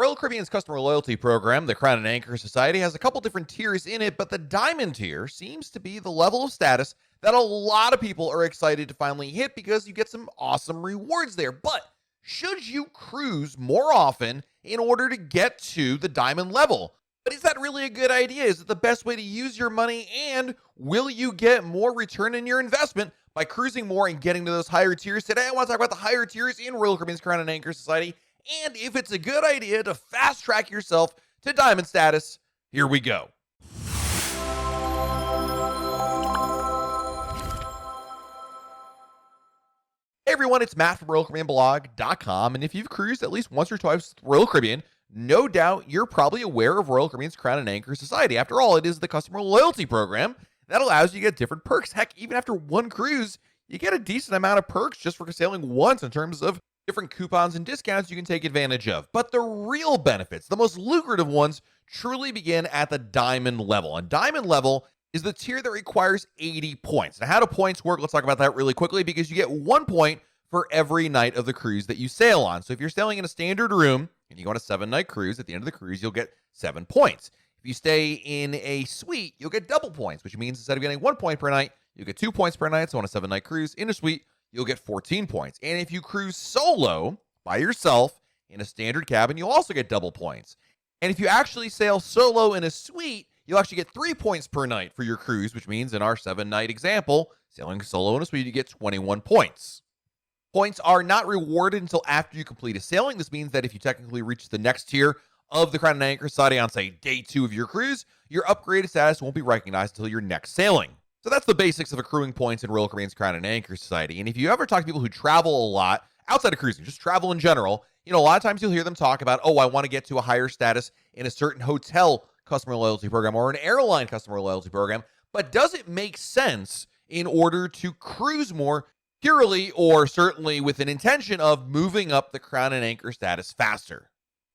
Royal Caribbean's customer loyalty program, the Crown and Anchor Society, has a couple different tiers in it, but the Diamond tier seems to be the level of status that a lot of people are excited to finally hit because you get some awesome rewards there. But should you cruise more often in order to get to the Diamond level? But is that really a good idea? Is it the best way to use your money? And will you get more return in your investment by cruising more and getting to those higher tiers? Today, I want to talk about the higher tiers in Royal Caribbean's Crown and Anchor Society, and if it's a good idea to fast track yourself to Diamond status. Here we go. Hey everyone, it's Matt from RoyalCaribbeanBlog.com, and if you've cruised at least once or twice with Royal Caribbean, no doubt you're probably aware of Royal Caribbean's Crown and Anchor Society. After all, it is the customer loyalty program that allows you to get different perks. Heck, even after one cruise, you get a decent amount of perks just for sailing once in terms of different coupons and discounts you can take advantage of. But the real benefits, the most lucrative ones, truly begin at the Diamond level. And Diamond level is the tier that requires 80 points. Now, how do points work? Let's talk about that really quickly, because you get 1 point for every night of the cruise that you sail on. So if you're sailing in a standard room and you go on a 7-night cruise, at the end of the cruise, you'll get 7 points. If you stay in a suite, you'll get double points, which means instead of getting 1 point per night, you'll get 2 points per night. So on a 7-night cruise in a suite, you'll get 14 points. And if you cruise solo by yourself in a standard cabin, you'll also get double points. And if you actually sail solo in a suite, you'll actually get 3 points per night for your cruise, which means in our 7-night example, sailing solo in a suite, you get 21 points. Points are not rewarded until after you complete a sailing. This means that if you technically reach the next tier of the Crown and Anchor Society on, say, day 2 of your cruise, your upgraded status won't be recognized until your next sailing. So that's the basics of accruing points in Royal Caribbean's Crown and Anchor Society. And if you ever talk to people who travel a lot, outside of cruising, just travel in general, a lot of times you'll hear them talk about, oh, I want to get to a higher status in a certain hotel customer loyalty program or an airline customer loyalty program. But does it make sense in order to cruise more purely or certainly with an intention of moving up the Crown and Anchor status faster?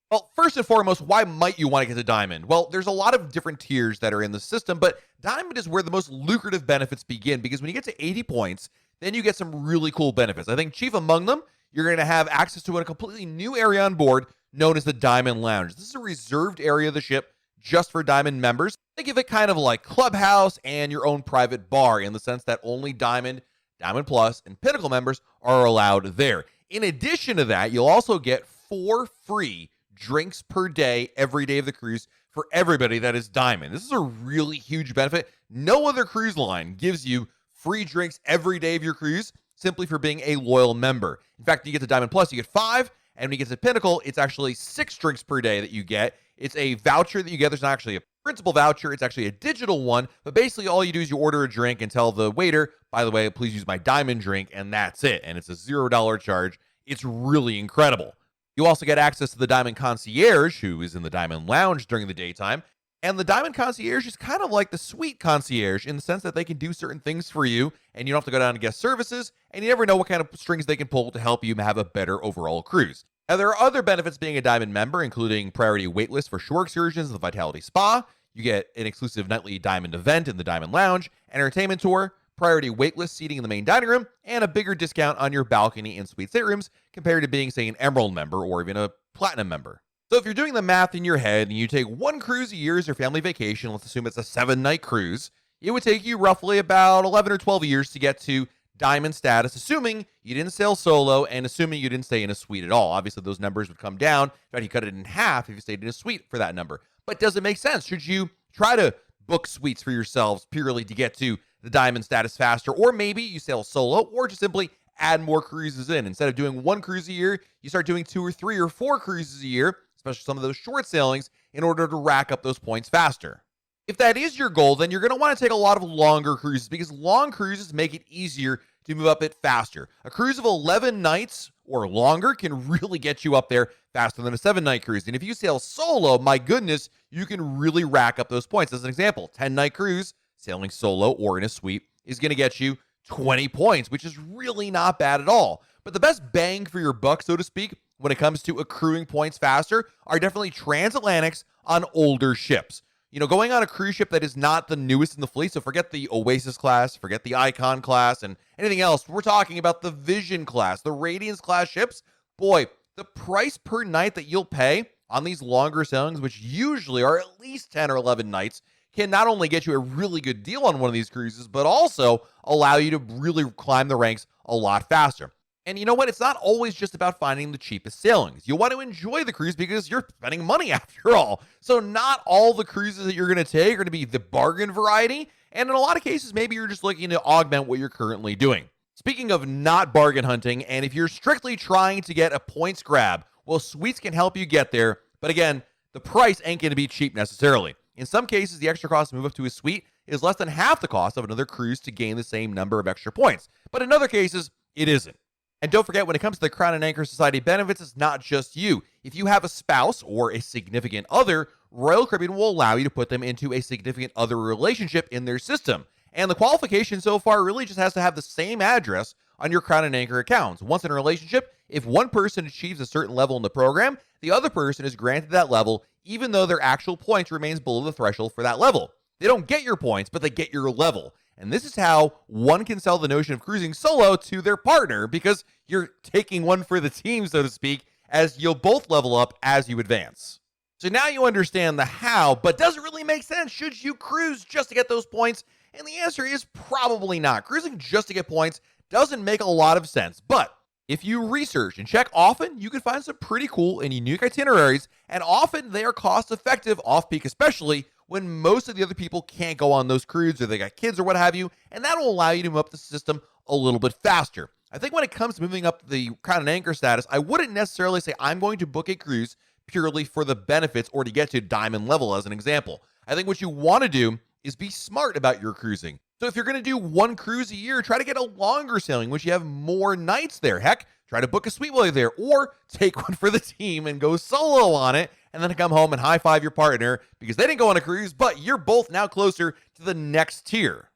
Well, first and foremost, why might you want to get to Diamond? Well, there's a lot of different tiers that are in the system, but Diamond is where the most lucrative benefits begin, because when you get to 80 points, then you get some really cool benefits. I think chief among them, you're going to have access to a completely new area on board known as the Diamond Lounge. This is a reserved area of the ship just for Diamond members. Think of it kind of like Clubhouse and your own private bar, in the sense that only Diamond, Diamond Plus, and Pinnacle members are allowed there. In addition to that, you'll also get 4 free drinks per day every day of the cruise for everybody that is Diamond. This is a really huge benefit. No other cruise line gives you free drinks every day of your cruise simply for being a loyal member. In fact, you get to Diamond Plus, you get 5, and when you get to Pinnacle, it's actually 6 drinks per day that you get. It's a voucher that you get. There's not actually a principal voucher. It's actually a digital one, but basically all you do is you order a drink and tell the waiter, by the way, please use my Diamond drink, and that's it. And it's a $0 charge. It's really incredible. You also get access to the Diamond Concierge, who is in the Diamond Lounge during the daytime. And the Diamond Concierge is kind of like the Suite Concierge in the sense that they can do certain things for you, and you don't have to go down to guest services, and you never know what kind of strings they can pull to help you have a better overall cruise. Now, there are other benefits being a Diamond member, including priority waitlist for shore excursions in the Vitality Spa. You get an exclusive nightly Diamond event in the Diamond Lounge, entertainment tour, priority waitlist seating in the main dining room, and a bigger discount on your balcony and suite staterooms compared to being, say, an Emerald member or even a Platinum member. So if you're doing the math in your head and you take 1 cruise a year as your family vacation, let's assume it's a 7-night cruise, it would take you roughly about 11 or 12 years to get to Diamond status, assuming you didn't sail solo and assuming you didn't stay in a suite at all. Obviously, those numbers would come down. In fact, you cut it in half if you stayed in a suite for that number. But does it make sense? Should you try to book suites for yourselves purely to get to the Diamond status faster? Or maybe you sail solo, or just simply add more cruises in. Instead of doing 1 cruise a year, you start doing 2 or 3 or 4 cruises a year, especially some of those short sailings, in order to rack up those points faster. If that is your goal, then you're going to want to take a lot of longer cruises, because long cruises make it easier to move up it faster. A cruise of 11 nights or longer can really get you up there faster than a 7-night cruise. And if you sail solo, my goodness, you can really rack up those points. As an example, 10-night cruise, sailing solo or in a suite, is going to get you 20 points, which is really not bad at all. But the best bang for your buck, so to speak, when it comes to accruing points faster, are definitely transatlantics on older ships. Going on a cruise ship that is not the newest in the fleet, so forget the Oasis class, forget the Icon class, and anything else. We're talking about the Vision class, the Radiance class ships. Boy, the price per night that you'll pay on these longer sailings, which usually are at least 10 or 11 nights, can not only get you a really good deal on one of these cruises, but also allow you to really climb the ranks a lot faster. And you know what? It's not always just about finding the cheapest sailings. You want to enjoy the cruise because you're spending money after all. So not all the cruises that you're going to take are going to be the bargain variety. And in a lot of cases, maybe you're just looking to augment what you're currently doing. Speaking of not bargain hunting, and if you're strictly trying to get a points grab, well, Suites can help you get there. But again, the price ain't going to be cheap necessarily. In some cases, the extra cost to move up to a suite is less than half the cost of another cruise to gain the same number of extra points. But in other cases, it isn't. And don't forget, when it comes to the Crown and Anchor Society benefits, it's not just you. If you have a spouse or a significant other, Royal Caribbean will allow you to put them into a significant other relationship in their system. And the qualification so far really just has to have the same address on your Crown and Anchor accounts. Once in a relationship, if one person achieves a certain level in the program, the other person is granted that level, even though their actual points remains below the threshold for that level. They don't get your points, but they get your level. And this is how one can sell the notion of cruising solo to their partner, because you're taking one for the team, so to speak, as you'll both level up as you advance. So now you understand the how, but does it really make sense? Should you cruise just to get those points? And the answer is probably not. Cruising just to get points doesn't make a lot of sense. But if you research and check often, you can find some pretty cool and unique itineraries, and often they are cost effective off-peak, especially when most of the other people can't go on those cruises or they got kids or what have you, and that will allow you to move up the system a little bit faster. I think when it comes to moving up the Crown and Anchor status, I wouldn't necessarily say I'm going to book a cruise purely for the benefits or to get to diamond level as an example. I think what you want to do is be smart about your cruising. So if you're going to do one cruise a year, try to get a longer sailing, which you have more nights there. Heck, try to book a suite while you're there, or take one for the team and go solo on it, and then come home and high-five your partner because they didn't go on a cruise, but you're both now closer to the next tier.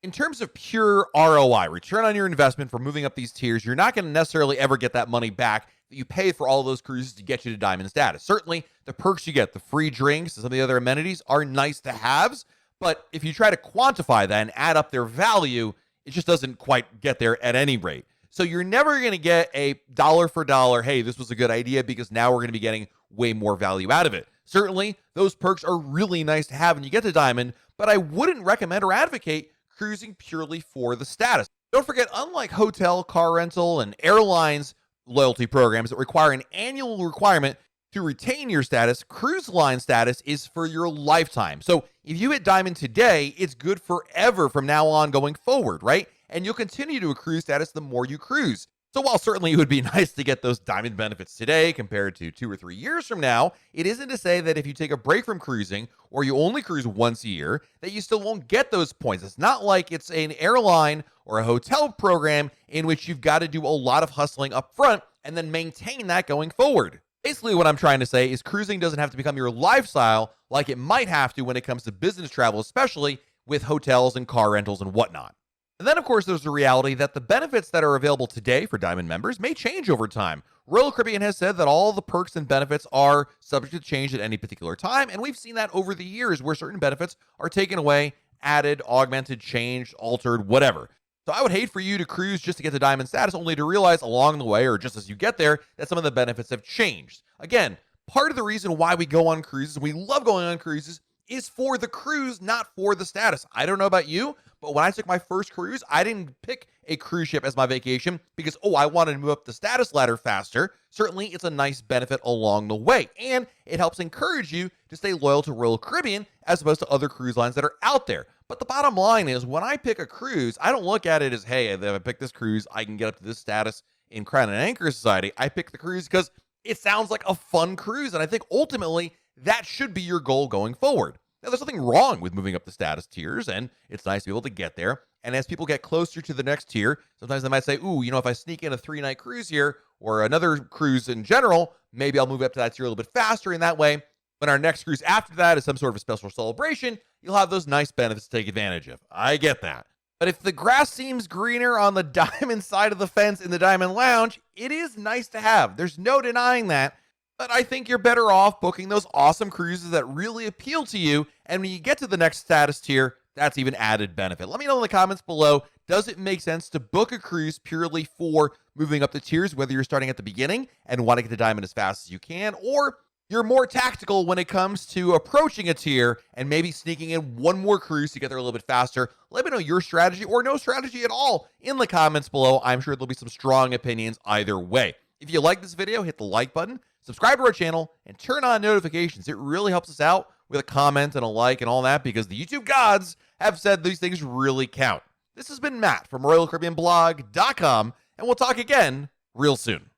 In terms of pure ROI, return on your investment for moving up these tiers, you're not going to necessarily ever get that money back that you paid for all of those cruises to get you to diamond status. Certainly, the perks you get, the free drinks, and some of the other amenities are nice to haves, but if you try to quantify that and add up their value, it just doesn't quite get there at any rate. So you're never going to get a dollar for dollar, hey, this was a good idea, because now we're going to be getting way more value out of it. Certainly, those perks are really nice to have when you get to diamond, but I wouldn't recommend or advocate cruising purely for the status. Don't forget, unlike hotel, car rental, and airlines loyalty programs that require an annual requirement to retain your status, cruise line status is for your lifetime. So if you hit diamond today, it's good forever from now on going forward, right? And you'll continue to accrue status the more you cruise. So while certainly it would be nice to get those diamond benefits today compared to 2 or 3 years from now, it isn't to say that if you take a break from cruising or you only cruise once a year, that you still won't get those points. It's not like it's an airline or a hotel program in which you've got to do a lot of hustling up front and then maintain that going forward. Basically, what I'm trying to say is cruising doesn't have to become your lifestyle like it might have to when it comes to business travel, especially with hotels and car rentals and whatnot. And then, of course, there's the reality that the benefits that are available today for Diamond members may change over time. Royal Caribbean has said that all the perks and benefits are subject to change at any particular time, and we've seen that over the years where certain benefits are taken away, added, augmented, changed, altered, whatever. So I would hate for you to cruise just to get to Diamond status, only to realize along the way, or just as you get there, that some of the benefits have changed. Again, part of the reason why we go on cruises, and we love going on cruises, is for the cruise, not for the status. I don't know about you, but when I took my first cruise, I didn't pick a cruise ship as my vacation because, I wanted to move up the status ladder faster. Certainly, it's a nice benefit along the way, and it helps encourage you to stay loyal to Royal Caribbean as opposed to other cruise lines that are out there. But the bottom line is, when I pick a cruise, I don't look at it as, hey, if I pick this cruise, I can get up to this status in Crown and Anchor Society. I pick the cruise because it sounds like a fun cruise, and I think ultimately that should be your goal going forward. Now, there's nothing wrong with moving up the status tiers, and it's nice to be able to get there. And as people get closer to the next tier, sometimes they might say, if I sneak in a 3-night cruise here or another cruise in general, maybe I'll move up to that tier a little bit faster. And that way, when our next cruise after that is some sort of a special celebration, you'll have those nice benefits to take advantage of. I get that. But if the grass seems greener on the diamond side of the fence in the Diamond Lounge, it is nice to have. There's no denying that. But I think you're better off booking those awesome cruises that really appeal to you. And when you get to the next status tier, that's even added benefit. Let me know in the comments below, does it make sense to book a cruise purely for moving up the tiers, whether you're starting at the beginning and want to get to diamond as fast as you can, or You're more tactical when it comes to approaching a tier and maybe sneaking in one more cruise to get there a little bit faster. Let me know your strategy or no strategy at all in the comments below. I'm sure there'll be some strong opinions either way. If you like this video, hit the like button, subscribe to our channel, and turn on notifications. It really helps us out with a comment and a like and all that because the YouTube gods have said these things really count. This has been Matt from RoyalCaribbeanBlog.com, and we'll talk again real soon.